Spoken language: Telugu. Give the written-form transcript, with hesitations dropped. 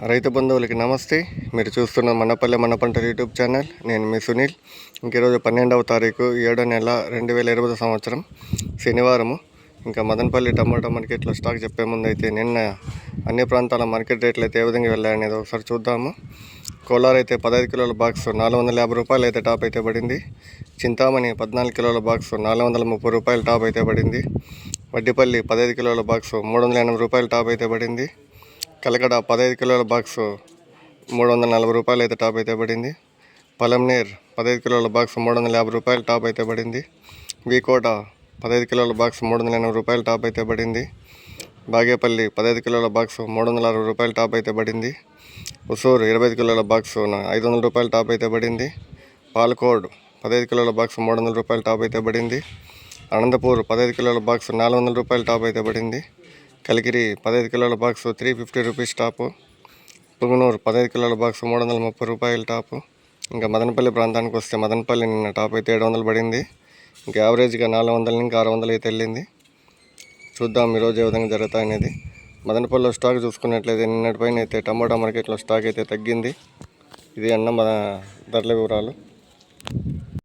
రైతు బంధువులకి నమస్తే. మీరు చూస్తున్న మనపల్లె మన పంటల యూట్యూబ్ ఛానల్. నేను మీ సునీల్. ఈరోజు 12వ తారీఖు 7వ నెల 2020 సంవత్సరం శనివారము. ఇంకా మదనపల్లి టమాటా మార్కెట్లో స్టాక్ చెప్పే ముందు అయితే నిన్న అన్ని ప్రాంతాల మార్కెట్ రేట్లు అయితే ఏ విధంగా వెళ్ళాయనేది ఒకసారి చూద్దాము. కోలార్ అయితే 15 కిలోల బాక్స్ 450 రూపాయలు అయితే టాప్ అయితే పడింది. చింతామణి 14 కిలోల బాక్స్ 430 రూపాయలు టాప్ అయితే పడింది. వడ్డిపల్లి 15 కిలోల బాక్స్ 380 రూపాయలు టాప్ అయితే పడింది. కలకడ 15 కిలోల బాక్సు 340 రూపాయలు అయితే టాప్ అయితే పడింది. పలంనేర్ 15 కిలోల బాక్స్ 350 రూపాయలు టాప్ అయితే పడింది. వీకోట 15 కిలోల బాక్స్ 380 రూపాయలు టాప్ అయితే పడింది. బాగేపల్లి 15 కిలోల బాక్స్ 360 రూపాయలు టాప్ అయితే పడింది. ఉసూరు 25 కిలోల బాక్స్ 500 రూపాయలు టాప్ అయితే పడింది. పాలకోడ్ 15 కిలోల బాక్స్ 300 రూపాయలు టాప్ అయితే పడింది. అనంతపూర్ 15 కిలోల బాక్స్ 400 రూపాయలు టాప్ అయితే పడింది. కలికిరి 15 కిలోల బాక్స్ 350 రూపీస్ టాపు. పుంగనూరు 15 కిలోల బాక్స్ 330 రూపాయలు టాపు. ఇంకా మదనపల్లి ప్రాంతానికి వస్తే మదనపల్లి నిన్న టాప్ అయితే 700 పడింది. ఇంకా యావరేజ్గా 400 నుంచి 600 అయితే వెళ్ళింది. చూద్దాం ఈరోజు ఏ విధంగా జరుగుతాయి అనేది. మదనపల్లిలో స్టాక్ చూసుకున్నట్లయితే నిన్నటిపైన అయితే టమాటా మార్కెట్లో స్టాక్ అయితే తగ్గింది. ఇది అన్న మన ధరల వివరాలు.